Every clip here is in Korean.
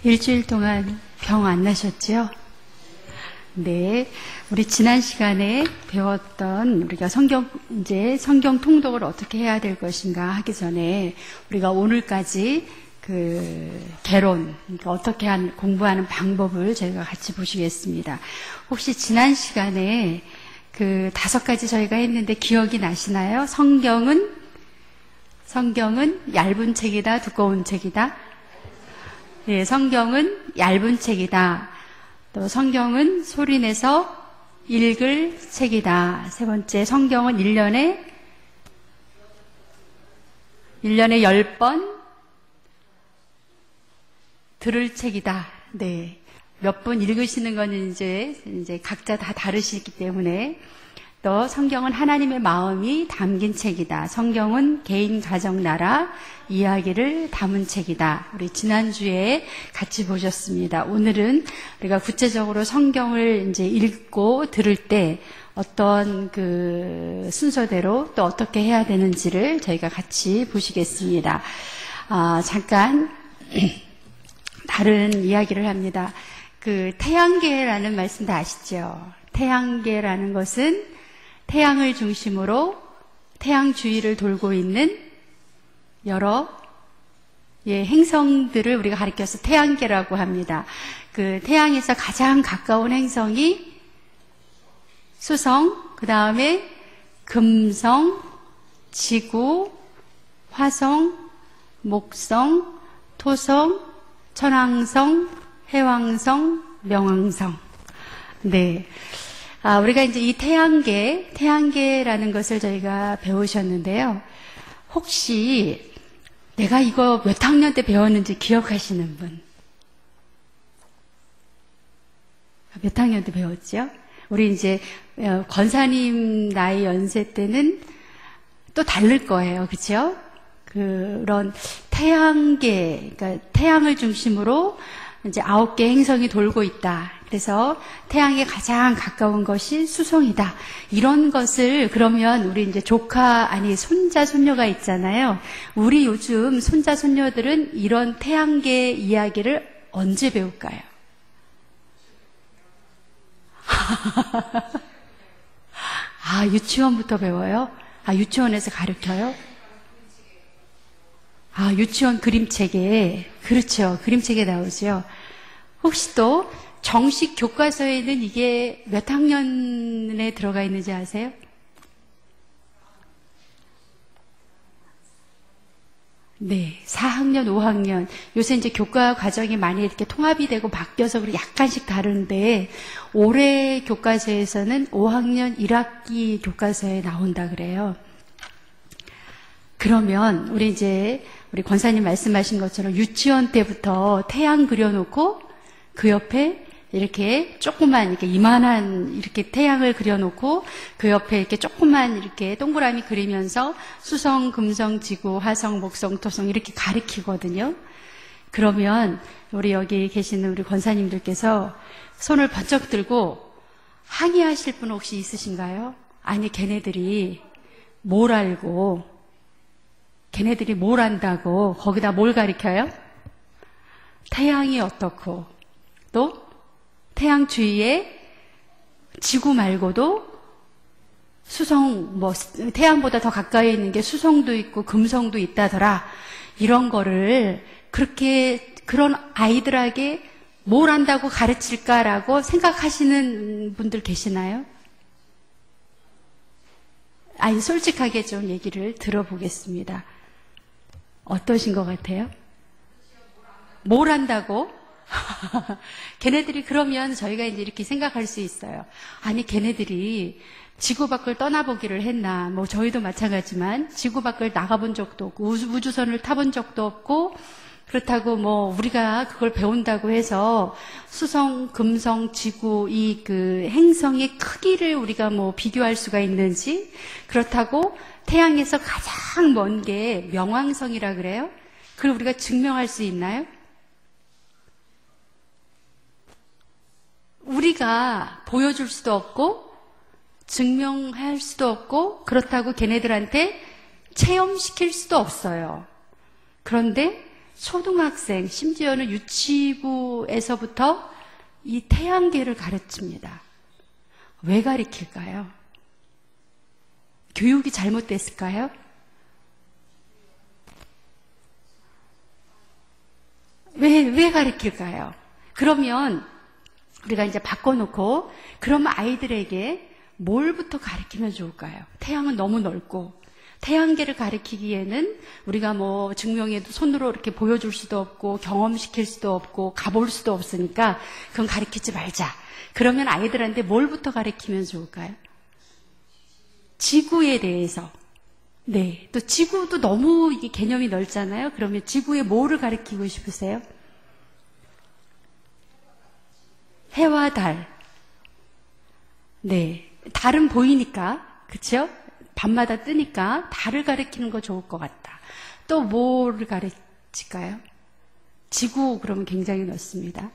일주일 동안 병 안 나셨죠? 네. 우리 지난 시간에 배웠던 우리가 성경 통독을 어떻게 해야 될 것인가 하기 전에 우리가 오늘까지 개론, 그러니까 어떻게 공부하는 방법을 저희가 같이 보시겠습니다. 혹시 지난 시간에 5가지 저희가 했는데 기억이 나시나요? 성경은 얇은 책이다, 두꺼운 책이다? 네, 성경은 얇은 책이다. 또 성경은 소리내서 읽을 책이다. 세 번째, 성경은 1년에 10번 들을 책이다. 네. 몇 분 읽으시는 거는 이제 각자 다 다르시기 때문에. 또 성경은 하나님의 마음이 담긴 책이다. 성경은 개인, 가정, 나라 이야기를 담은 책이다. 우리 지난주에 같이 보셨습니다. 오늘은 우리가 구체적으로 성경을 이제 읽고 들을 때 어떤 순서대로 또 어떻게 해야 되는지를 저희가 같이 보시겠습니다. 잠깐 다른 이야기를 합니다. 태양계라는 말씀 다 아시죠? 태양계라는 것은 태양을 중심으로 태양 주위를 돌고 있는 여러 행성들을 우리가 가리켜서 태양계라고 합니다. 태양에서 가장 가까운 행성이 수성, 그 다음에 금성, 지구, 화성, 목성, 토성, 천왕성, 해왕성, 명왕성. 네. 우리가 이제 이 태양계라는 것을 저희가 배우셨는데요. 혹시 내가 이거 몇 학년 때 배웠는지 기억하시는 분? 몇 학년 때 배웠죠? 우리 이제 권사님 나이 연세 때는 또 다를 거예요. 그렇죠? 그런 태양계, 그러니까 태양을 중심으로 이제 9개 행성이 돌고 있다. 그래서 태양에 가장 가까운 것이 수성이다. 이런 것을 그러면 우리 이제 손자, 손녀가 있잖아요. 우리 요즘 손자, 손녀들은 이런 태양계 이야기를 언제 배울까요? 유치원부터 배워요? 유치원에서 가르쳐요? 유치원 그림책에, 그렇죠. 그림책에 나오죠. 혹시 또 정식 교과서에는 이게 몇 학년에 들어가 있는지 아세요? 네, 4학년, 5학년. 요새 이제 교과 과정이 많이 이렇게 통합이 되고 바뀌어서 그리고 약간씩 다른데, 올해 교과서에서는 5학년 1학기 교과서에 나온다 그래요. 그러면 우리 권사님 말씀하신 것처럼 유치원 때부터 태양 그려놓고 그 옆에 이렇게 조그만 이렇게 이만한 이렇게 태양을 그려놓고 그 옆에 이렇게 조그만 이렇게 동그라미 그리면서 수성, 금성, 지구, 화성, 목성, 토성 이렇게 가리키거든요. 그러면 우리 여기 계시는 우리 권사님들께서 손을 번쩍 들고 항의하실 분 혹시 있으신가요? 아니 걔네들이 뭘 안다고 거기다 뭘 가리켜요? 태양이 어떻고 또 태양 주위에 지구 말고도 수성, 태양보다 더 가까이 있는 게 수성도 있고 금성도 있다더라. 이런 거를 그런 아이들에게 뭘 안다고 가르칠까라고 생각하시는 분들 계시나요? 솔직하게 좀 얘기를 들어보겠습니다. 어떠신 것 같아요? 뭘 안다고? 걔네들이 그러면 저희가 이제 이렇게 생각할 수 있어요. 아니 걔네들이 지구 밖을 떠나보기를 했나. 저희도 마찬가지지만 지구 밖을 나가본 적도 없고 우주선을 타본 적도 없고 그렇다고 우리가 그걸 배운다고 해서 수성, 금성, 지구 행성의 크기를 우리가 비교할 수가 있는지, 그렇다고 태양에서 가장 먼 게 명왕성이라 그래요? 그걸 우리가 증명할 수 있나요? 우리가 보여줄 수도 없고 증명할 수도 없고 그렇다고 걔네들한테 체험시킬 수도 없어요. 그런데 초등학생, 심지어는 유치부에서부터 이 태양계를 가르칩니다. 왜 가르칠까요? 교육이 잘못됐을까요? 왜 가르칠까요? 그러면 우리가 이제 바꿔놓고, 그러면 아이들에게 뭘부터 가르치면 좋을까요? 태양은 너무 넓고, 태양계를 가르치기에는 우리가 뭐 증명해도 손으로 이렇게 보여줄 수도 없고, 경험시킬 수도 없고, 가볼 수도 없으니까 그건 가르치지 말자. 그러면 아이들한테 뭘부터 가르치면 좋을까요? 지구에 대해서. 네. 또 지구도 너무 이게 개념이 넓잖아요. 그러면 지구에 뭐를 가르치고 싶으세요? 해와 달. 네. 달은 보이니까, 그쵸? 밤마다 뜨니까 달을 가리키는 거 좋을 것 같다. 또 뭐를 가르칠까요? 지구, 그러면 굉장히 넓습니다.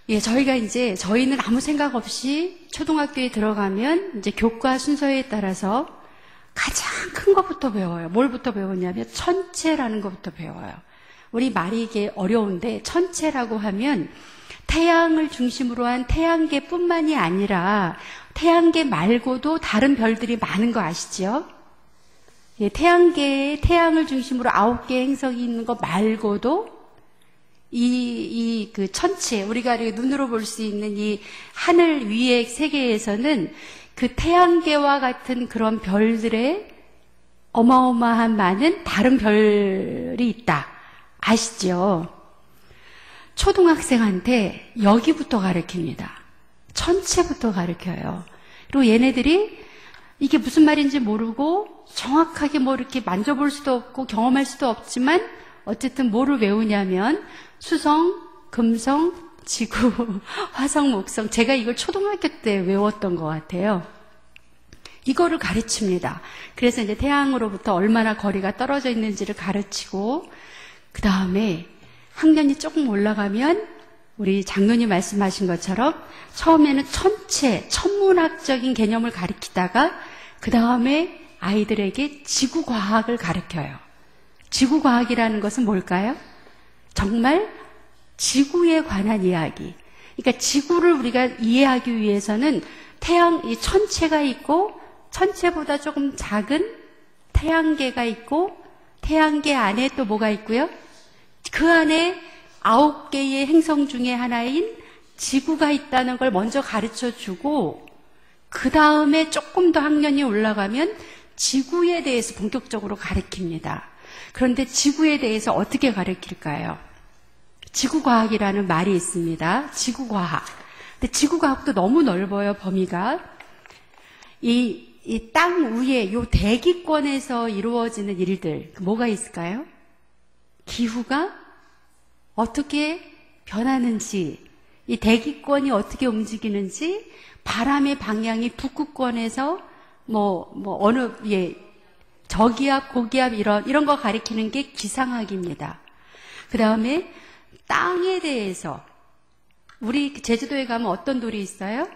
예, 저희는 아무 생각 없이 초등학교에 들어가면 이제 교과 순서에 따라서 가장 큰 것부터 배워요. 뭘부터 배우냐면 천체라는 것부터 배워요. 우리 말이 이게 어려운데, 천체라고 하면 태양을 중심으로 한 태양계뿐만이 아니라 태양계 말고도 다른 별들이 많은 거 아시죠? 예, 태양계에 태양을 중심으로 9개의 행성이 있는 거 말고도 그 천체, 우리가 눈으로 볼 수 있는 이 하늘 위의 세계에서는 그 태양계와 같은 그런 별들의 어마어마한 많은 다른 별이 있다. 아시죠? 초등학생한테 여기부터 가르칩니다. 천체부터 가르쳐요. 그리고 얘네들이 이게 무슨 말인지 모르고 정확하게 뭐 이렇게 만져볼 수도 없고 경험할 수도 없지만 어쨌든 뭐를 외우냐면 수성, 금성, 지구, 화성, 목성. 제가 이걸 초등학교 때 외웠던 것 같아요. 이거를 가르칩니다. 그래서 이제 태양으로부터 얼마나 거리가 떨어져 있는지를 가르치고, 그 다음에 학년이 조금 올라가면 우리 장로님 말씀하신 것처럼 처음에는 천체, 천문학적인 개념을 가르치다가 그 다음에 아이들에게 지구과학을 가르쳐요. 지구과학이라는 것은 뭘까요? 정말 지구에 관한 이야기. 그러니까 지구를 우리가 이해하기 위해서는 이 천체가 있고 천체보다 조금 작은 태양계가 있고 태양계 안에 또 뭐가 있고요? 그 안에 9개의 행성 중에 하나인 지구가 있다는 걸 먼저 가르쳐주고 그 다음에 조금 더 학년이 올라가면 지구에 대해서 본격적으로 가르칩니다. 그런데 지구에 대해서 어떻게 가르칠까요? 지구과학이라는 말이 있습니다. 지구과학. 근데 지구과학도 너무 넓어요, 범위가. 이 땅 위에 요 대기권에서 이루어지는 일들, 뭐가 있을까요? 기후가 어떻게 변하는지, 이 대기권이 어떻게 움직이는지, 바람의 방향이 북극권에서 저기압, 고기압 이런 거 가리키는 게 기상학입니다. 그 다음에 땅에 대해서, 우리 제주도에 가면 어떤 돌이 있어요?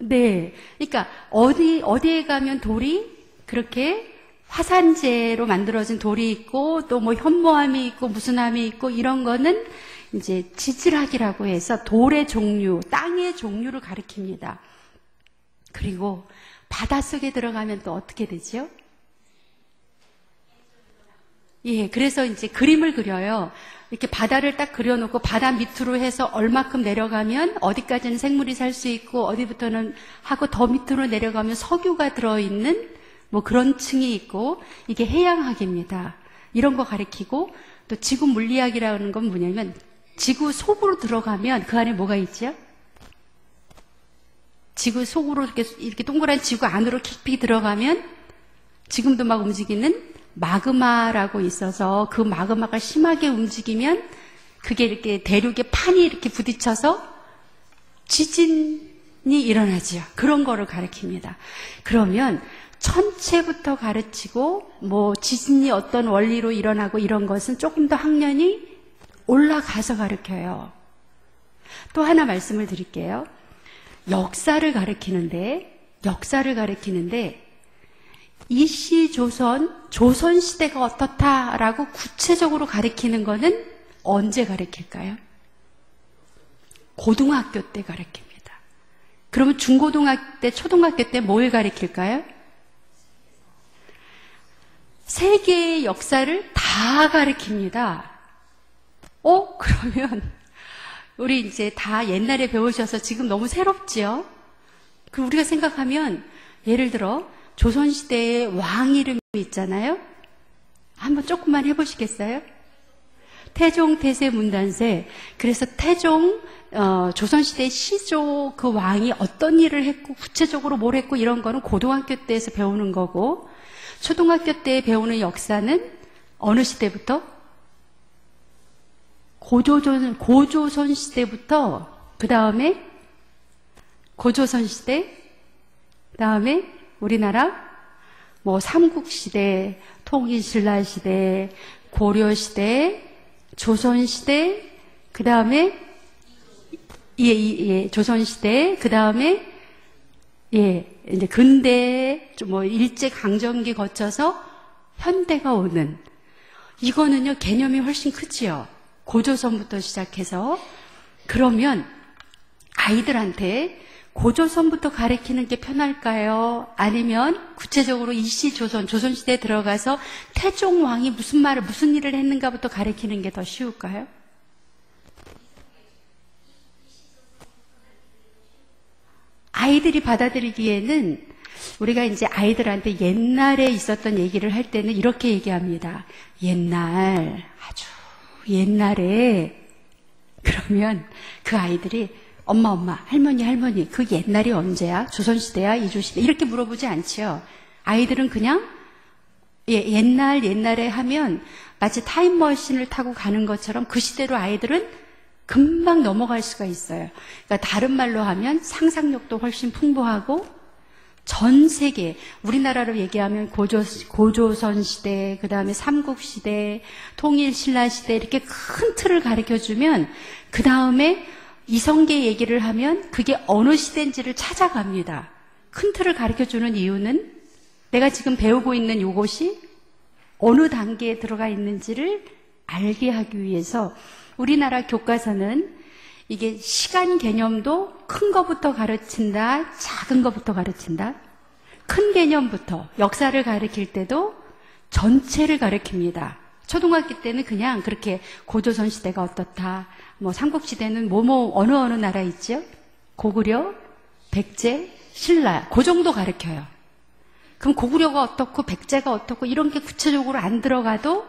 네. 그러니까 어디에 가면 돌이 그렇게 화산재로 만들어진 돌이 있고 또 뭐 현모암이 있고 무슨 암이 있고 이런 거는 이제 지질학이라고 해서 돌의 종류, 땅의 종류를 가리킵니다. 그리고 바닷속에 들어가면 또 어떻게 되죠? 예, 그래서 이제 그림을 그려요. 이렇게 바다를 딱 그려놓고 바다 밑으로 해서 얼마큼 내려가면 어디까지는 생물이 살 수 있고 어디부터는 하고 더 밑으로 내려가면 석유가 들어있는 뭐 그런 층이 있고 이게 해양학입니다. 이런 거 가리키고 또 지구 물리학이라는 건 뭐냐면 지구 속으로 들어가면 그 안에 뭐가 있죠? 지구 속으로 이렇게 동그란 지구 안으로 깊이 들어가면 지금도 막 움직이는 마그마라고 있어서 그 마그마가 심하게 움직이면 그게 이렇게 대륙의 판이 이렇게 부딪혀서 지진이 일어나죠. 그런 거를 가리킵니다. 그러면 천체부터 가르치고 뭐 지진이 어떤 원리로 일어나고 이런 것은 조금 더 학년이 올라가서 가르쳐요. 또 하나 말씀을 드릴게요. 역사를 가리키는데 이씨 조선시대가 어떻다라고 구체적으로 가리키는 거는 언제 가리킬까요? 고등학교 때 가리킵니다. 그러면 중고등학교 때, 초등학교 때 뭘 가리킬까요? 세계의 역사를 다 가리킵니다. 그러면 우리 이제 다 옛날에 배우셔서 지금 너무 새롭지요? 그 우리가 생각하면 예를 들어 조선시대의 왕 이름이 있잖아요. 한번 조금만 해보시겠어요? 태종, 태세, 문단세. 그래서 태종, 조선시대 시조 그 왕이 어떤 일을 했고 구체적으로 뭘 했고 이런 거는 고등학교 때에서 배우는 거고, 초등학교 때 배우는 역사는 어느 시대부터? 고조선 시대부터, 그 다음에 고조선 시대, 그 다음에 우리나라 삼국시대, 통일신라시대, 고려시대, 조선시대, 그 다음에 조선시대, 그 다음에 이제 근대 일제강점기 거쳐서 현대가 오는, 이거는요 개념이 훨씬 크지요. 고조선부터 시작해서. 그러면 아이들한테 고조선부터 가르치는 게 편할까요? 아니면 구체적으로 이씨 조선시대에 들어가서 태종왕이 무슨 일을 했는가부터 가르치는 게 더 쉬울까요? 아이들이 받아들이기에는 우리가 이제 아이들한테 옛날에 있었던 얘기를 할 때는 이렇게 얘기합니다. 아주 옛날에. 그러면 그 아이들이 엄마, 할머니, 그 옛날이 언제야? 조선시대야? 이조시대? 이렇게 물어보지 않지요. 아이들은 그냥 옛날에 하면 마치 타임머신을 타고 가는 것처럼 그 시대로 아이들은 금방 넘어갈 수가 있어요. 그러니까 다른 말로 하면 상상력도 훨씬 풍부하고, 전 세계, 우리나라로 얘기하면 고조선 시대, 그 다음에 삼국시대, 통일신라시대, 이렇게 큰 틀을 가르쳐주면 그 다음에 이성계 얘기를 하면 그게 어느 시대인지를 찾아갑니다. 큰 틀을 가르쳐주는 이유는 내가 지금 배우고 있는 이것이 어느 단계에 들어가 있는지를 알게 하기 위해서. 우리나라 교과서는 이게 시간 개념도 큰 거부터 가르친다, 작은 거부터 가르친다. 큰 개념부터, 역사를 가르칠 때도 전체를 가르칩니다. 초등학교 때는 그냥 그렇게 고조선 시대가 어떻다, 삼국시대는 어느 나라 있죠? 고구려, 백제, 신라, 그 정도 가르쳐요. 그럼 고구려가 어떻고 백제가 어떻고 이런 게 구체적으로 안 들어가도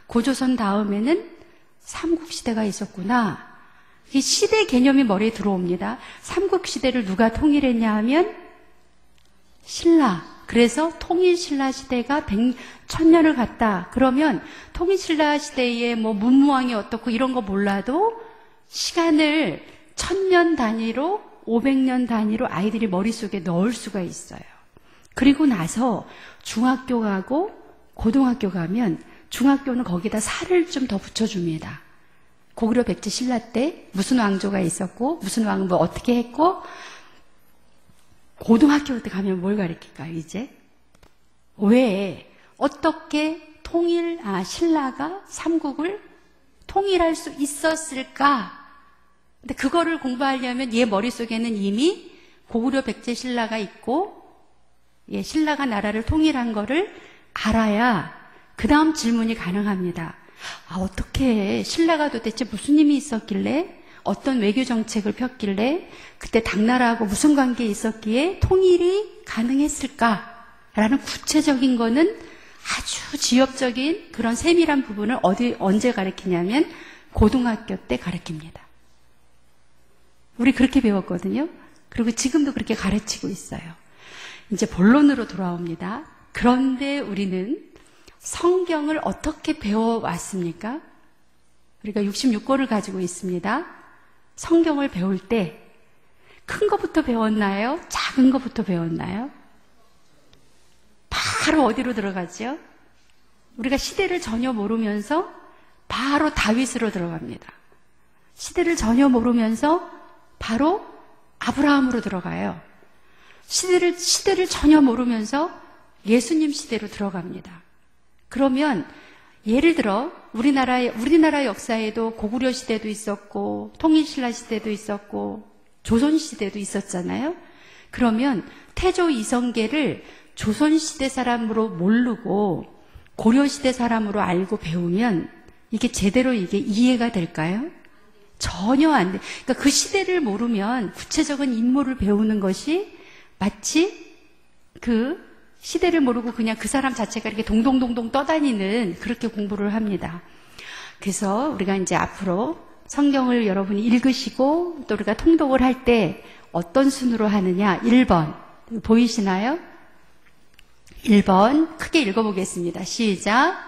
고조선 다음에는 삼국시대가 있었구나. 이 시대 개념이 머리에 들어옵니다. 삼국시대를 누가 통일했냐 하면 신라. 그래서 통일신라 시대가 1000년을 갔다. 그러면 통일신라 시대에 문무왕이 어떻고 이런 거 몰라도 시간을 1000년 단위로 500년 단위로 아이들이 머릿속에 넣을 수가 있어요. 그리고 나서 중학교 가고 고등학교 가면 중학교는 거기다 살을 좀 더 붙여줍니다. 고구려 백제 신라 때 무슨 왕조가 있었고 무슨 왕 어떻게 했고. 고등학교 때 가면 뭘 가르칠까요? 이제 왜 어떻게 신라가 삼국을 통일할 수 있었을까? 근데 그거를 공부하려면 얘 머릿속에는 이미 고구려 백제 신라가 있고 신라가 나라를 통일한 거를 알아야 그 다음 질문이 가능합니다. 어떻게 신라가 도대체 무슨 힘이 있었길래, 어떤 외교 정책을 폈길래, 그때 당나라하고 무슨 관계에 있었기에 통일이 가능했을까라는 구체적인 거는 아주 지엽적인 그런 세밀한 부분을 언제 가르치냐면 고등학교 때 가르칩니다. 우리 그렇게 배웠거든요. 그리고 지금도 그렇게 가르치고 있어요. 이제 본론으로 돌아옵니다. 그런데 우리는 성경을 어떻게 배워왔습니까? 우리가 66권을 가지고 있습니다. 성경을 배울 때 큰 것부터 배웠나요? 작은 것부터 배웠나요? 바로 어디로 들어가죠? 우리가 시대를 전혀 모르면서 바로 다윗으로 들어갑니다. 시대를 전혀 모르면서 바로 아브라함으로 들어가요. 시대를 전혀 모르면서 예수님 시대로 들어갑니다. 그러면 예를 들어 우리나라 역사에도 고구려 시대도 있었고 통일신라 시대도 있었고 조선 시대도 있었잖아요. 그러면 태조 이성계를 조선 시대 사람으로 모르고 고려 시대 사람으로 알고 배우면 이게 제대로 이게 이해가 될까요? 전혀 안 돼. 그러니까 그 시대를 모르면 구체적인 인물을 배우는 것이 마치 그 시대를 모르고 그냥 그 사람 자체가 이렇게 동동동동 떠다니는 그렇게 공부를 합니다. 그래서 우리가 이제 앞으로 성경을 여러분이 읽으시고 또 우리가 통독을 할 때 어떤 순으로 하느냐? 1번 보이시나요? 1번 크게 읽어보겠습니다. 시작.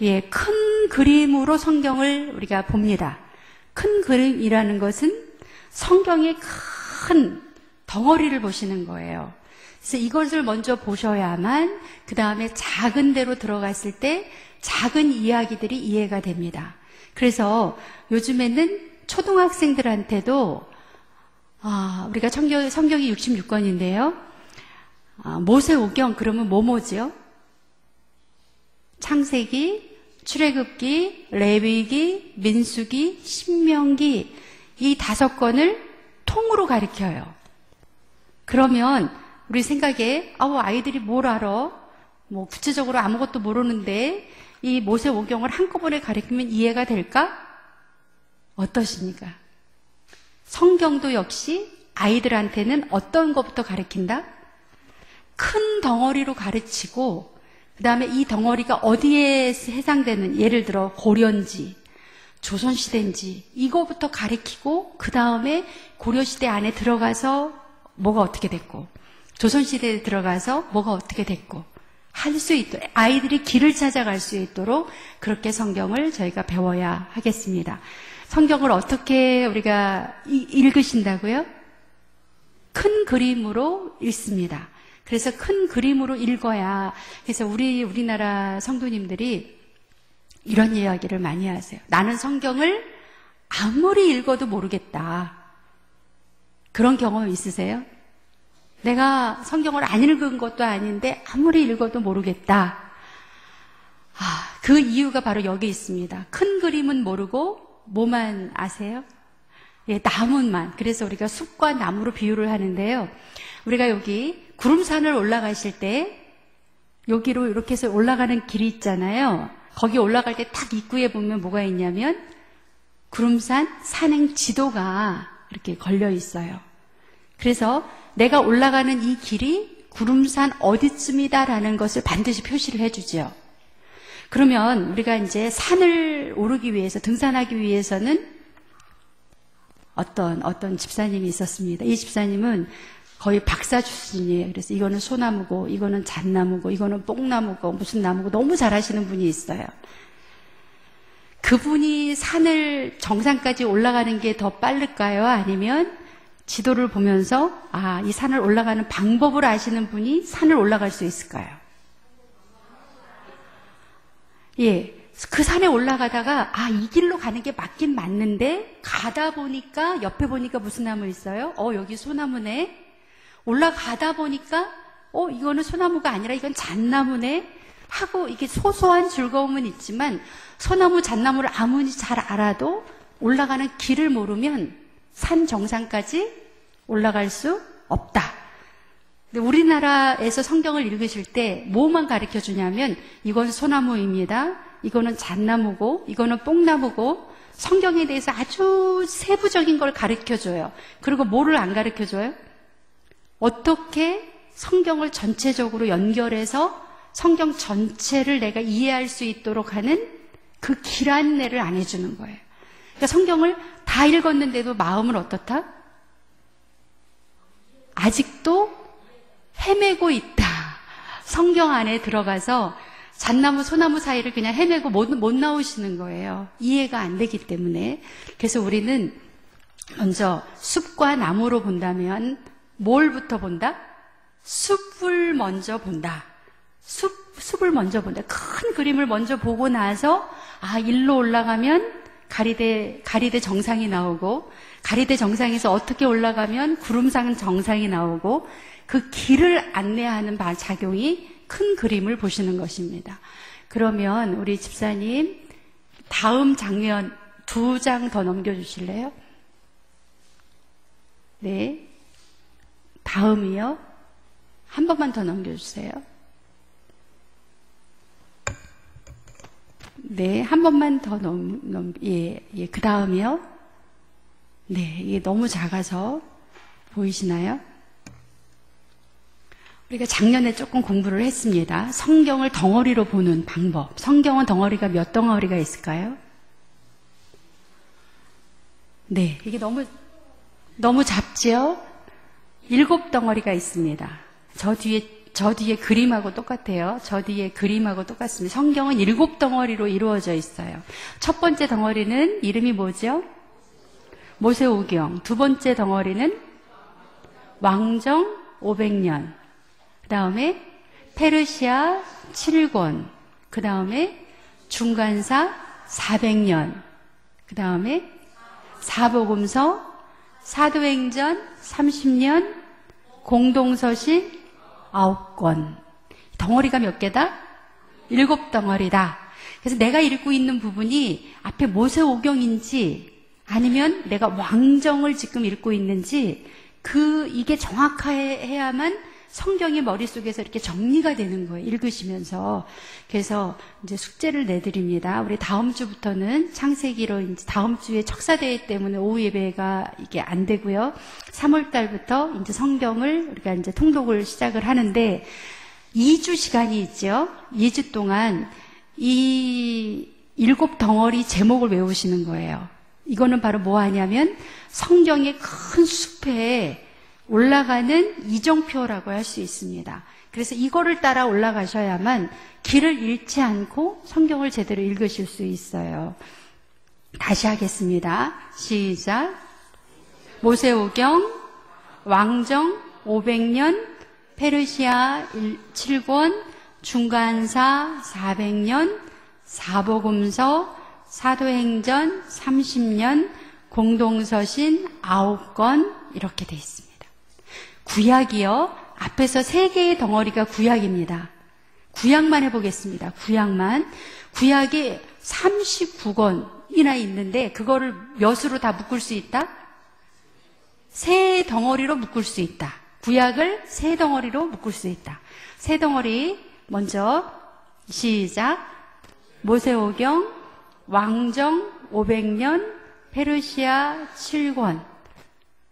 예, 큰 그림으로 성경을 우리가 봅니다. 큰 그림이라는 것은 성경의 큰 덩어리를 보시는 거예요. 그래서 이것을 먼저 보셔야만 그 다음에 작은 데로 들어갔을 때 작은 이야기들이 이해가 됩니다. 그래서 요즘에는 초등학생들한테도 우리가 성경이 66권인데요. 모세오경 그러면 뭐죠? 창세기, 출애굽기, 레위기, 민수기, 신명기 이 5권을 통으로 가르쳐요. 그러면 우리 생각에 아이들이 뭘 알아? 뭐 구체적으로 아무것도 모르는데 이 모세오경을 한꺼번에 가르치면 이해가 될까? 어떠십니까? 성경도 역시 아이들한테는 어떤 것부터 가르친다? 큰 덩어리로 가르치고 그 다음에 이 덩어리가 어디에 해당되는 예를 들어 고려인지 조선시대인지 이거부터 가르치고 그 다음에 고려시대 안에 들어가서 뭐가 어떻게 됐고 조선시대에 들어가서 뭐가 어떻게 됐고 할 수 있도록 아이들이 길을 찾아갈 수 있도록 그렇게 성경을 저희가 배워야 하겠습니다. 성경을 어떻게 우리가 읽으신다고요? 큰 그림으로 읽습니다. 그래서 큰 그림으로 읽어야 그래서 우리나라 성도님들이 이런 이야기를 많이 하세요. 나는 성경을 아무리 읽어도 모르겠다. 그런 경험 있으세요? 내가 성경을 안 읽은 것도 아닌데 아무리 읽어도 모르겠다. 그 이유가 바로 여기 있습니다. 큰 그림은 모르고 뭐만 아세요? 예, 나무만. 그래서 우리가 숲과 나무로 비유를 하는데요. 우리가 여기 구름산을 올라가실 때 여기로 이렇게 해서 올라가는 길이 있잖아요. 거기 올라갈 때 딱 입구에 보면 뭐가 있냐면 구름산 산행 지도가 이렇게 걸려 있어요. 그래서 내가 올라가는 이 길이 구름산 어디쯤이다라는 것을 반드시 표시를 해주죠. 그러면 우리가 이제 산을 오르기 위해서 등산하기 위해서는 어떤 집사님이 있었습니다. 이 집사님은 거의 박사 출신이에요. 그래서 이거는 소나무고 이거는 잣나무고 이거는 뽕나무고 무슨 나무고 너무 잘하시는 분이 있어요. 그분이 산을 정상까지 올라가는 게 더 빠를까요? 아니면 지도를 보면서 이 산을 올라가는 방법을 아시는 분이 산을 올라갈 수 있을까요? 예, 그 산에 올라가다가 이 길로 가는 게 맞긴 맞는데 가다 보니까 옆에 보니까 무슨 나무 있어요? 여기 소나무네. 올라가다 보니까 이거는 소나무가 아니라 이건 잣나무네 하고 이게 소소한 즐거움은 있지만 소나무 잣나무를 아무리 잘 알아도 올라가는 길을 모르면 산 정상까지 올라갈 수 없다. 근데 우리나라에서 성경을 읽으실 때 뭐만 가르쳐 주냐면 이건 소나무입니다. 이거는 잣나무고 이거는 뽕나무고 성경에 대해서 아주 세부적인 걸 가르쳐 줘요. 그리고 뭐를 안 가르쳐 줘요? 어떻게 성경을 전체적으로 연결해서 성경 전체를 내가 이해할 수 있도록 하는 그 길 안내를 안 해주는 거예요. 그러니까 성경을 다 읽었는데도 마음은 어떻다? 아직도 헤매고 있다. 성경 안에 들어가서 잣나무, 소나무 사이를 그냥 헤매고 못 나오시는 거예요. 이해가 안 되기 때문에. 그래서 우리는 먼저 숲과 나무로 본다면 뭘부터 본다? 숲을 먼저 본다. 숲을 먼저 본다. 큰 그림을 먼저 보고 나서 일로 올라가면 가리대 정상이 나오고, 가리대 정상에서 어떻게 올라가면 구름산 정상이 나오고, 그 길을 안내하는 작용이 큰 그림을 보시는 것입니다. 그러면 우리 집사님 다음 장면 2장 더 넘겨주실래요? 네. 다음이요. 한 번만 더 넘겨주세요. 네, 한 번만 더 예, 그 다음이요. 네, 이게 너무 작아서 보이시나요? 우리가 작년에 조금 공부를 했습니다. 성경을 덩어리로 보는 방법. 성경은 덩어리가 몇 덩어리가 있을까요? 네, 이게 너무 작지요? 7덩어리가 있습니다. 저 뒤에 그림하고 똑같아요. 저 뒤에 그림하고 똑같습니다. 성경은 7덩어리로 이루어져 있어요. 첫 번째 덩어리는 이름이 뭐죠? 모세오경. 두 번째 덩어리는 왕정 500년. 그 다음에 페르시아 7권. 그 다음에 중간사 400년. 그 다음에 사복음서, 사도행전 30년, 공동서신 9권. 덩어리가 몇 개다? 7덩어리다. 그래서 내가 읽고 있는 부분이 앞에 모세오경인지 아니면 내가 왕정을 지금 읽고 있는지 이게 정확해야만 성경이 머릿속에서 이렇게 정리가 되는 거예요. 읽으시면서. 그래서 이제 숙제를 내드립니다. 우리 다음 주부터는 창세기로 이제 다음 주에 척사대회 때문에 오후 예배가 이게 안 되고요. 3월 달부터 이제 성경을 우리가 이제 통독을 시작을 하는데 2주 시간이 있죠. 2주 동안 이 7덩어리 제목을 외우시는 거예요. 이거는 바로 뭐 하냐면 성경의 큰 숲에 올라가는 이정표라고 할 수 있습니다. 그래서 이거를 따라 올라가셔야만 길을 잃지 않고 성경을 제대로 읽으실 수 있어요. 다시 하겠습니다. 시작. 모세오경, 왕정 500년, 페르시아 7권, 중간사 400년, 사복음서, 사도행전 30년, 공동서신 9권 이렇게 돼 있습니다. 구약이요. 앞에서 3개의 덩어리가 구약입니다. 구약만 해보겠습니다. 구약이 39권이나 있는데 그거를 몇으로 다 묶을 수 있다? 3덩어리로 묶을 수 있다. 구약을 3덩어리로 묶을 수 있다. 3덩어리 먼저 시작. 모세오경, 왕정 500년, 페르시아 7권.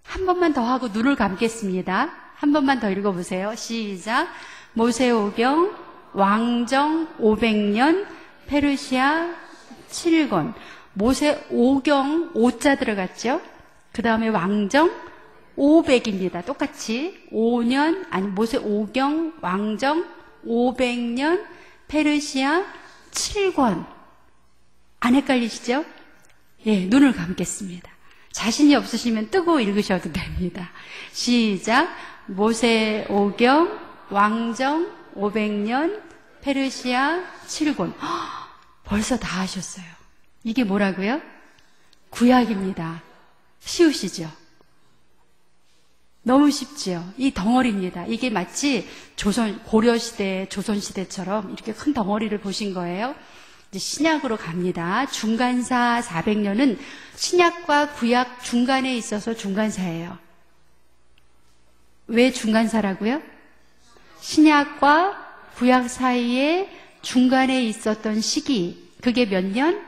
한 번만 더 하고 눈을 감겠습니다. 한 번만 더 읽어보세요. 시작. 모세오경, 왕정 500년, 페르시아 7권. 모세오경 5자 들어갔죠? 그 다음에 왕정 500입니다. 똑같이 5년, 아니 모세오경, 왕정 500년, 페르시아 7권. 안 헷갈리시죠? 예, 눈을 감겠습니다. 자신이 없으시면 뜨고 읽으셔도 됩니다. 시작. 모세오경, 왕정 500년, 페르시아 7권. 벌써 다 하셨어요. 이게 뭐라고요? 구약입니다. 쉬우시죠? 너무 쉽죠? 이 덩어리입니다. 이게 마치 고려시대, 조선시대처럼 이렇게 큰 덩어리를 보신 거예요. 이제 신약으로 갑니다. 중간사 400년은 신약과 구약 중간에 있어서 중간사예요. 왜 중간사라고요? 신약과 구약 사이에 중간에 있었던 시기, 그게 몇 년?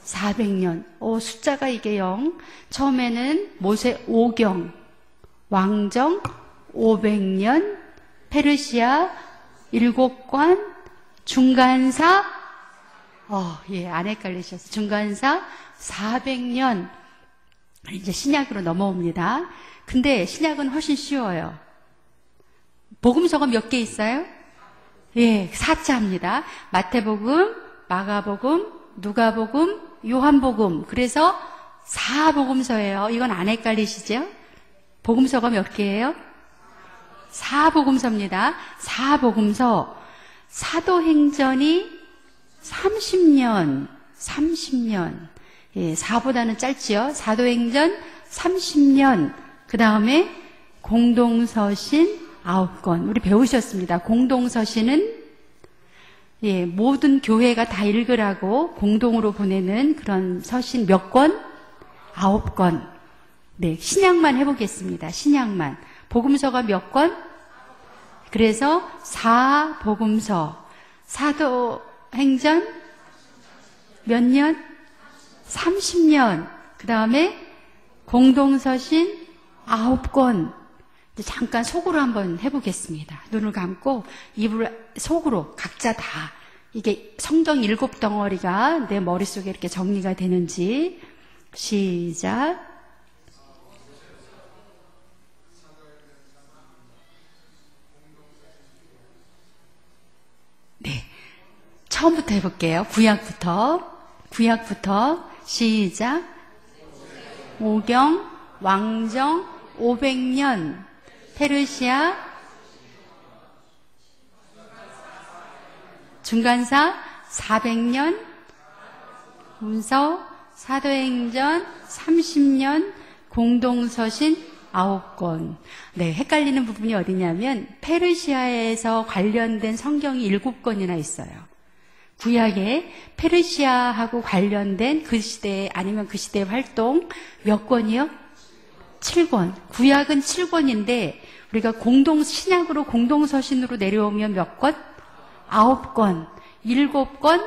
400년. 숫자가 이게 0. 처음에는 모세오경, 왕정 500년, 페르시아 7권, 중간사, 안 헷갈리셨어요. 중간사 400년. 이제 신약으로 넘어옵니다. 근데 신약은 훨씬 쉬워요. 복음서가 몇 개 있어요? 예, 4자입니다. 마태복음, 마가복음, 누가복음, 요한복음. 그래서 4복음서예요. 이건 안 헷갈리시죠? 복음서가 몇 개예요? 4복음서입니다. 4복음서. 사도행전이 30년. 예, 4보다는 짧지요. 사도행전 30년. 그 다음에 공동서신 9권. 우리 배우셨습니다. 공동서신은 예, 모든 교회가 다 읽으라고 공동으로 보내는 그런 서신 몇 권? 9권. 네, 신약만 해보겠습니다. 신약만. 복음서가 몇 권? 그래서 4복음서. 사도행전 몇 년? 30년. 그 다음에 공동서신 9권. 잠깐 속으로 한번 해보겠습니다. 눈을 감고 입을 속으로 각자 다 이게 성경 7덩어리가 내 머릿속에 이렇게 정리가 되는지 시작. 네, 처음부터 해볼게요. 구약부터 시작. 오경, 왕정, 500년, 페르시아, 중간사, 400년, 문서, 사도행전, 30년, 공동서신, 9권. 네, 헷갈리는 부분이 어디냐면, 페르시아에서 관련된 성경이 7권이나 있어요. 구약에 페르시아하고 관련된 그 시대 아니면 그 시대의 활동 몇 권이요? 7권. 구약은 7권인데 우리가 신약으로 공동서신으로 내려오면 몇 권? 9권. 7권,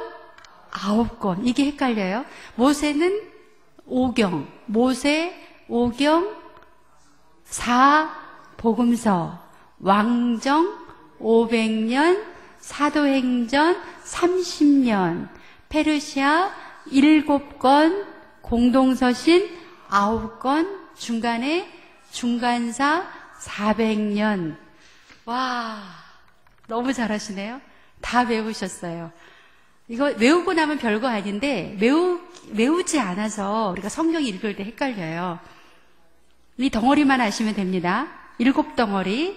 9권. 이게 헷갈려요. 모세는 5경. 모세, 5경, 4복음서. 왕정, 500년, 사도행전, 30년. 페르시아, 7권, 공동서신, 9권, 중간에 중간사 400년. 와, 너무 잘하시네요. 다 외우셨어요. 이거 외우고 나면 별거 아닌데 외우지 않아서 우리가 성경 읽을 때 헷갈려요. 이 덩어리만 아시면 됩니다. 7덩어리.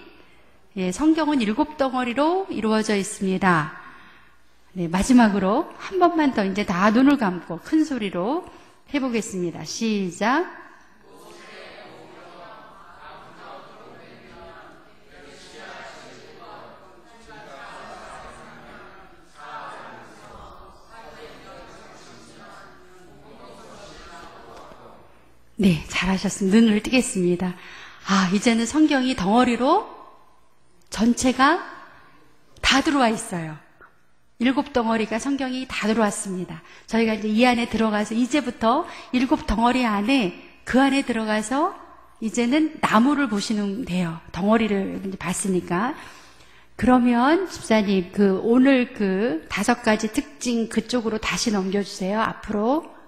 예, 성경은 7덩어리로 이루어져 있습니다. 네, 마지막으로 한 번만 더 이제 다 눈을 감고 큰 소리로 해보겠습니다. 시작. 네, 잘하셨습니다. 눈을 뜨겠습니다. 아, 이제는 성경이 덩어리로 전체가 다 들어와 있어요. 7덩어리가 성경이 다 들어왔습니다. 저희가 이제 이 안에 들어가서 이제부터 7덩어리 안에 그 안에 들어가서 이제는 나무를 보시면 돼요. 덩어리를 이제 봤으니까. 그러면 집사님 오늘 5가지 특징 그쪽으로 다시 넘겨주세요. 앞으로.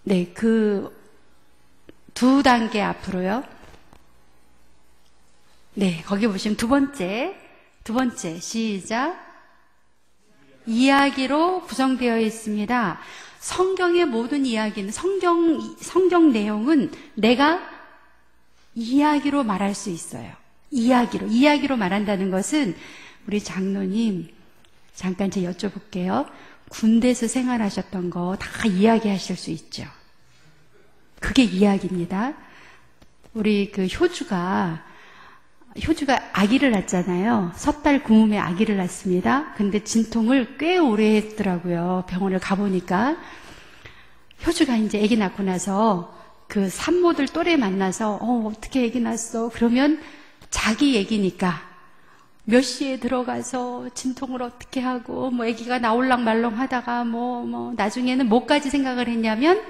네, 2단계 앞으로요. 네, 거기 보시면 두 번째 시작. 이야기로 구성되어 있습니다. 성경의 모든 이야기는 성경 내용은 내가 이야기로 말할 수 있어요. 이야기로 말한다는 것은 우리 장로님 잠깐 제가 여쭤볼게요. 군대에서 생활하셨던 거 다 이야기하실 수 있죠. 그게 이야기입니다. 우리 효주가 아기를 낳았잖아요. 섣달 구음에 아기를 낳습니다. 근데 진통을 꽤 오래 했더라고요. 병원을 가보니까. 효주가 이제 아기 낳고 나서 산모들 또래 만나서 어떻게 아기 낳았어? 그러면 자기 얘기니까 몇 시에 들어가서 진통을 어떻게 하고 아기가 나올랑 말랑 하다가 나중에는 뭐까지 생각을 했냐면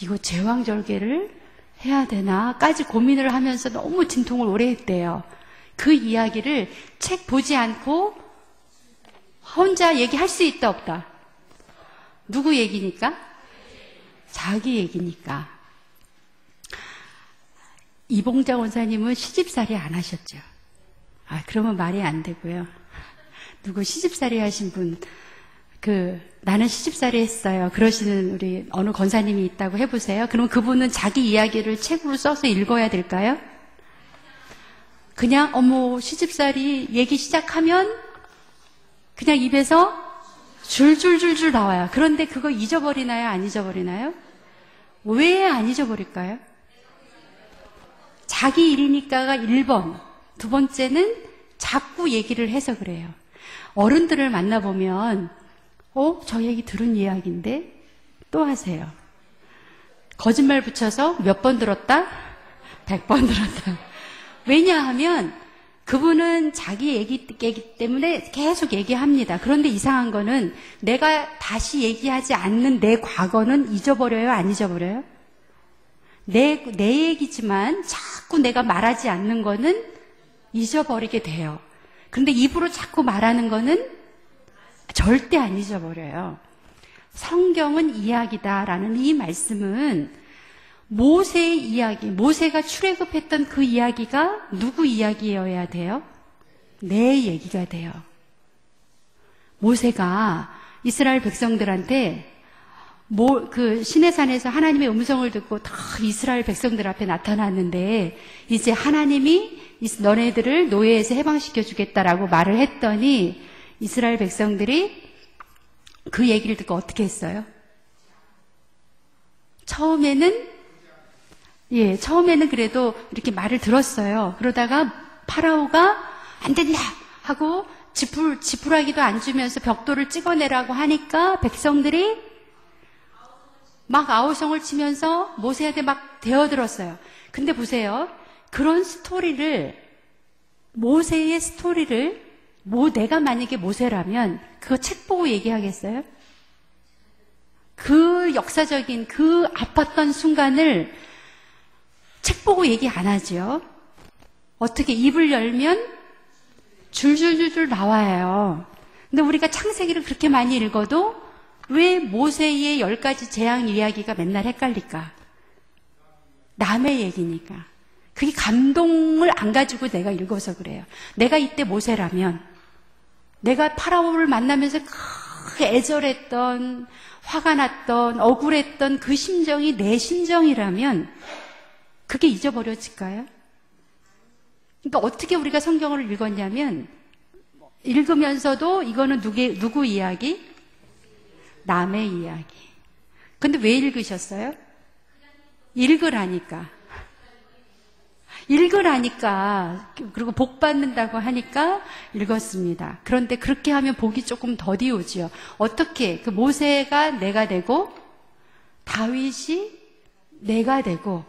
이거 제왕절개를 해야 되나까지 고민을 하면서 너무 진통을 오래 했대요. 그 이야기를 책 보지 않고 혼자 얘기할 수 있다 없다? 누구 얘기니까? 자기 얘기니까. 이봉자 원사님은 시집살이 안 하셨죠? 그러면 말이 안 되고요. 누구 시집살이 하신 분, 나는 시집살이 했어요. 그러시는 우리 어느 권사님이 있다고 해보세요. 그럼 그분은 자기 이야기를 책으로 써서 읽어야 될까요? 그냥 시집살이 얘기 시작하면 그냥 입에서 줄줄줄줄 나와요. 그런데 그거 잊어버리나요? 안 잊어버리나요? 왜 안 잊어버릴까요? 자기 일이니까가 1번. 두 번째는 자꾸 얘기를 해서 그래요. 어른들을 만나보면 저 얘기 들은 이야기인데 또 하세요. 거짓말 붙여서 몇 번 들었다? 100번 들었다. 왜냐하면 그분은 자기 얘기 때문에 계속 얘기합니다. 그런데 이상한 거는 내가 다시 얘기하지 않는 내 과거는 잊어버려요? 안 잊어버려요? 내 얘기지만 자꾸 내가 말하지 않는 거는 잊어버리게 돼요. 그런데 입으로 자꾸 말하는 거는 절대 안 잊어버려요. 성경은 이야기다라는 이 말씀은 모세의 이야기, 모세가 출애굽했던 그 이야기가 누구 이야기여야 돼요? 내 얘기가 돼요. 모세가 이스라엘 백성들한테 그 시내산에서 하나님의 음성을 듣고 다 이스라엘 백성들 앞에 나타났는데 이제 하나님이 너네들을 노예에서 해방시켜 주겠다라고 말을 했더니 이스라엘 백성들이 그 얘기를 듣고 어떻게 했어요? 처음에는 그래도 이렇게 말을 들었어요. 그러다가 파라오가 안 된다 하고 지푸라기도 안 주면서 벽돌을 찍어내라고 하니까 백성들이 막 아우성을 치면서 모세한테 막 대어들었어요. 근데 보세요. 그런 모세의 스토리를 내가 만약에 모세라면 그거 책 보고 얘기하겠어요? 그 역사적인 그 아팠던 순간을 책 보고 얘기 안 하죠. 어떻게 입을 열면 줄줄줄줄 나와요. 근데 우리가 창세기를 그렇게 많이 읽어도 왜 모세의 10가지 재앙 이야기가 맨날 헷갈릴까? 남의 얘기니까. 그게 감동을 안 가지고 내가 읽어서 그래요. 내가 이때 모세라면 내가 파라오를 만나면서 애절했던, 화가 났던, 억울했던 그 심정이 내 심정이라면 그게 잊어버려질까요? 그러니까 어떻게 우리가 성경을 읽었냐면 읽으면서도 이거는 누구 이야기? 남의 이야기. 근데 왜 읽으셨어요? 읽으라니까. 그리고 복 받는다고 하니까 읽었습니다. 그런데 그렇게 하면 복이 조금 더디오지요. 어떻게? 그 모세가 내가 되고 다윗이 내가 되고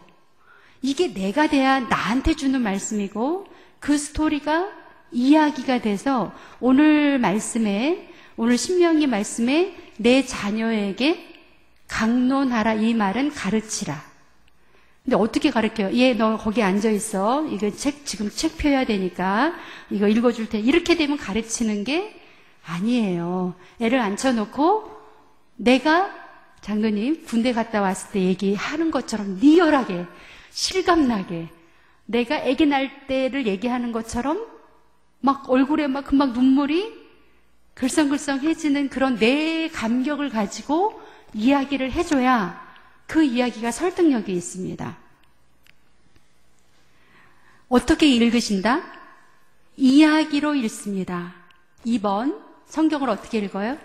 이게 내가 돼야 나한테 주는 말씀이고 그 스토리가 이야기가 돼서 오늘 신명기 말씀에 내 자녀에게 강론하라 이 말은 가르치라. 근데 어떻게 가르쳐요? 너 거기 앉아있어. 이거 지금 책 펴야 되니까 이거 읽어줄 테. 이렇게 되면 가르치는 게 아니에요. 애를 앉혀놓고 내가 장로님 군대 갔다 왔을 때 얘기하는 것처럼 리얼하게 실감나게 내가 아기 날 때를 얘기하는 것처럼 막 얼굴에 막 금방 눈물이 글썽글썽해지는 그런 내 감격을 가지고 이야기를 해줘야 그 이야기가 설득력이 있습니다. 어떻게 읽으신다? 이야기로 읽습니다. 2번 성경을 어떻게 읽어요?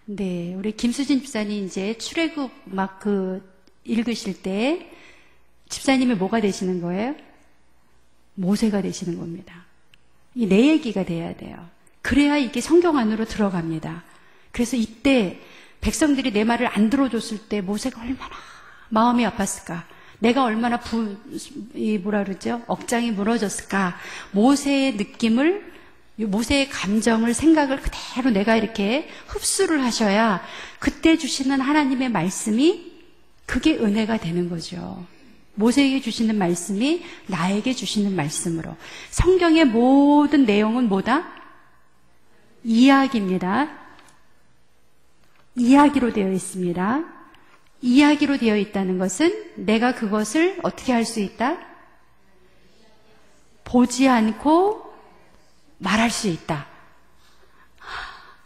네, 우리 김수진 집사님 이제 출애굽 읽으실 때 집사님이 뭐가 되시는 거예요? 모세가 되시는 겁니다. 이 내 얘기가 돼야 돼요. 그래야 이게 성경 안으로 들어갑니다. 그래서 이때 백성들이 내 말을 안 들어줬을 때 모세가 얼마나 마음이 아팠을까? 내가 얼마나 억장이 무너졌을까? 모세의 느낌을, 모세의 감정을, 생각을 그대로 내가 이렇게 흡수를 하셔야 그때 주시는 하나님의 말씀이 그게 은혜가 되는 거죠. 모세에게 주시는 말씀이 나에게 주시는 말씀으로. 성경의 모든 내용은 뭐다? 이야기입니다. 이야기로 되어 있습니다. 이야기로 되어 있다는 것은 내가 그것을 어떻게 할 수 있다? 보지 않고 말할 수 있다.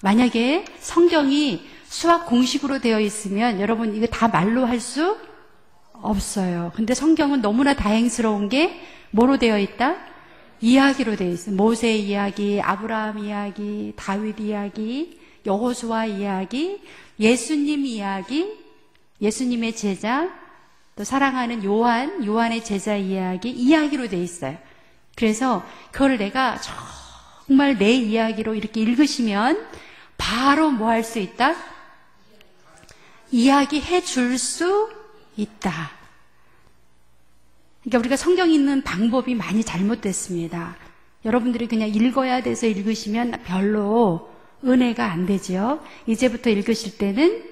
만약에 성경이 수학 공식으로 되어 있으면 여러분 이거 다 말로 할 수 없어요. 근데 성경은 너무나 다행스러운 게 뭐로 되어 있다? 이야기로 되어 있어요. 모세 이야기, 아브라함 이야기, 다윗 이야기, 여호수아 이야기, 예수님 이야기, 예수님의 제자, 또 사랑하는 요한의 제자 이야기로 되어 있어요. 그래서 그걸 내가 정말 내 이야기로 이렇게 읽으시면 바로 뭐 할 수 있다? 이야기해 줄 수 있다. 그러니까 우리가 성경 읽는 방법이 많이 잘못됐습니다. 여러분들이 그냥 읽어야 돼서 읽으시면 별로 은혜가 안 되죠. 이제부터 읽으실 때는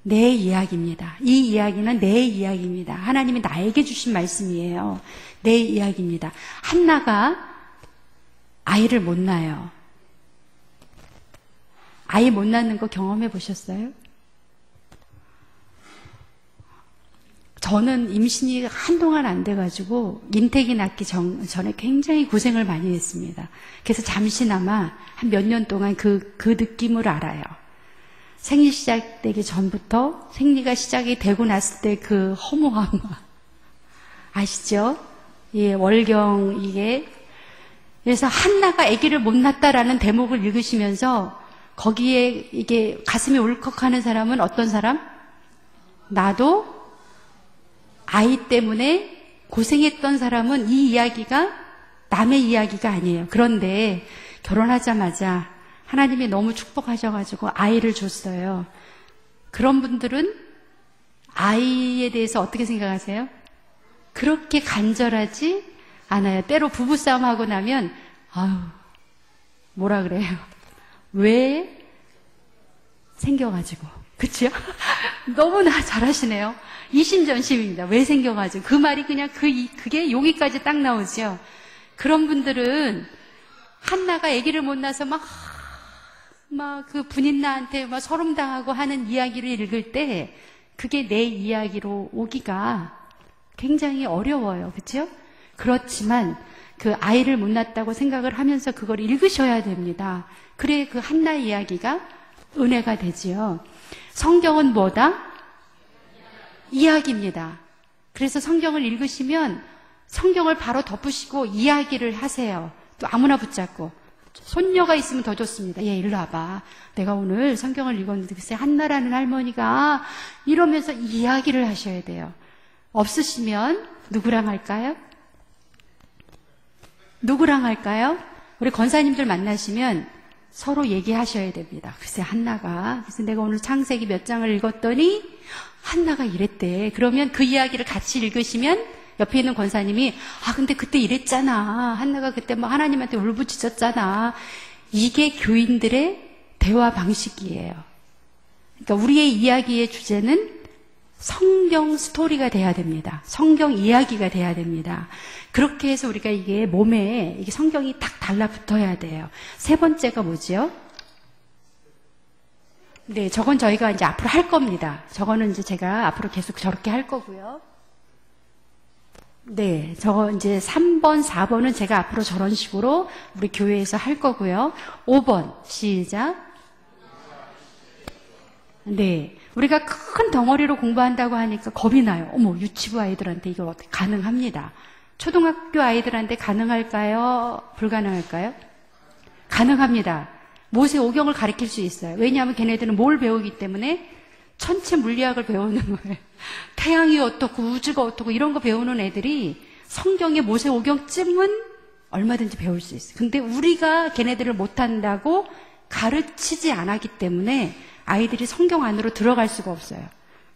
내 이야기입니다. 이 이야기는 내 이야기입니다. 하나님이 나에게 주신 말씀이에요. 내 이야기입니다. 한나가 아이를 못 낳아요. 아이 못 낳는 거 경험해 보셨어요? 저는 임신이 한동안 안 돼가지고 인택이 낳기 전에 굉장히 고생을 많이 했습니다. 그래서 잠시나마 한 몇 년 동안 그 느낌을 알아요. 생리 시작되기 전부터 생리가 시작이 되고 났을 때 그 허무함 아시죠? 예, 월경 이게. 그래서 한나가 아기를 못 낳았다라는 대목을 읽으시면서 거기에 이게 가슴이 울컥하는 사람은 어떤 사람? 나도 아이 때문에 고생했던 사람은 이 이야기가 남의 이야기가 아니에요. 그런데 결혼하자마자 하나님이 너무 축복하셔가지고 아이를 줬어요. 그런 분들은 아이에 대해서 어떻게 생각하세요? 그렇게 간절하지 않아요. 때로 부부싸움하고 나면 아유 뭐라 그래요? 왜 생겨가지고 그치요? 너무나 잘하시네요. 이심전심입니다. 왜 생겨가지고 그 말이 그냥 그게 용기까지 딱 나오죠. 그런 분들은 한나가 아기를 못 낳아서 막 그 분인나한테 막 소름당하고 하는 이야기를 읽을 때 그게 내 이야기로 오기가 굉장히 어려워요. 그렇죠? 그렇지만 그 아이를 못 낳았다고 생각을 하면서 그걸 읽으셔야 됩니다. 그래 그 한나 이야기가 은혜가 되지요. 성경은 뭐다? 이야기입니다. 그래서 성경을 읽으시면 성경을 바로 덮으시고 이야기를 하세요. 또 아무나 붙잡고. 손녀가 있으면 더 좋습니다. 얘 일로 와봐. 내가 오늘 성경을 읽었는데 글쎄 한나라는 할머니가 이러면서 이야기를 하셔야 돼요. 없으시면 누구랑 할까요? 누구랑 할까요? 우리 권사님들 만나시면 서로 얘기하셔야 됩니다. 글쎄 한나가 그래서 내가 오늘 창세기 몇 장을 읽었더니 한나가 이랬대. 그러면 그 이야기를 같이 읽으시면 옆에 있는 권사님이 근데 그때 이랬잖아. 한나가 그때 뭐 하나님한테 울부짖었잖아. 이게 교인들의 대화 방식이에요. 그러니까 우리의 이야기의 주제는 성경 스토리가 돼야 됩니다. 성경 이야기가 돼야 됩니다. 그렇게 해서 우리가 이게 몸에 이게 성경이 딱 달라붙어야 돼요. 세 번째가 뭐지요? 네, 저건 저희가 이제 앞으로 할 겁니다. 저거는 이제 제가 앞으로 계속 저렇게 할 거고요. 네, 저거 이제 3번, 4번은 제가 앞으로 저런 식으로 우리 교회에서 할 거고요. 5번, 시작. 네, 우리가 큰 덩어리로 공부한다고 하니까 겁이 나요. 어머, 유치부 아이들한테 이거 어떻게 가능합니다. 초등학교 아이들한테 가능할까요? 불가능할까요? 가능합니다. 모세 오경을 가르칠 수 있어요. 왜냐하면 걔네들은 뭘 배우기 때문에 천체 물리학을 배우는 거예요. 태양이 어떻고 우주가 어떻고 이런 거 배우는 애들이 성경의 모세 오경쯤은 얼마든지 배울 수 있어요. 근데 우리가 걔네들을 못한다고 가르치지 않았기 때문에 아이들이 성경 안으로 들어갈 수가 없어요.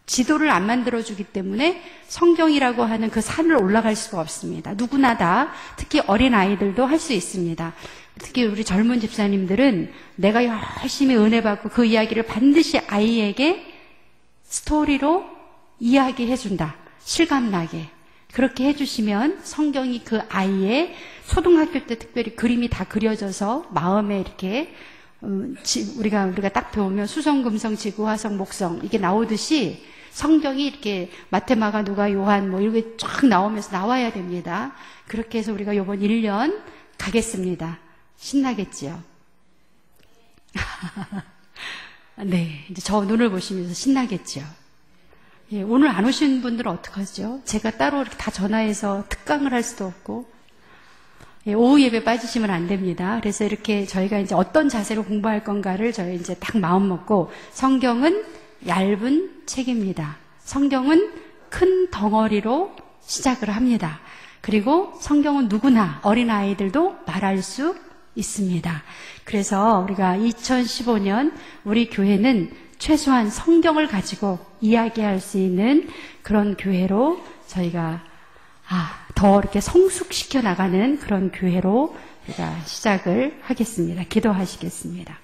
지도를 안 만들어주기 때문에 성경이라고 하는 그 산을 올라갈 수가 없습니다. 누구나 다, 특히 어린 아이들도 할 수 있습니다. 특히 우리 젊은 집사님들은 내가 열심히 은혜 받고 그 이야기를 반드시 아이에게 스토리로 이야기해준다. 실감나게. 그렇게 해주시면 성경이 그 아이의 초등학교 때 특별히 그림이 다 그려져서 마음에 이렇게 우리가 딱 배우면 수성, 금성, 지구, 화성, 목성 이게 나오듯이 성경이 이렇게 마테마가, 누가, 요한 뭐 이렇게 쫙 나오면서 나와야 됩니다. 그렇게 해서 우리가 이번 1년 가겠습니다. 신나겠지요? 네, 이제 저 눈을 보시면서 신나겠죠? 예, 오늘 안 오신 분들은 어떡하죠? 제가 따로 이렇게 다 전화해서 특강을 할 수도 없고 예, 오후 예배 빠지시면 안 됩니다. 그래서 이렇게 저희가 이제 어떤 자세로 공부할 건가를 저희 이제 딱 마음 먹고, 성경은 얇은 책입니다. 성경은 큰 덩어리로 시작을 합니다. 그리고 성경은 누구나, 어린아이들도 말할 수 있습니다. 그래서 우리가 2015년 우리 교회는 최소한 성경을 가지고 이야기할 수 있는 그런 교회로 저희가 더 이렇게 성숙시켜 나가는 그런 교회로 우리가 시작을 하겠습니다. 기도하시겠습니다.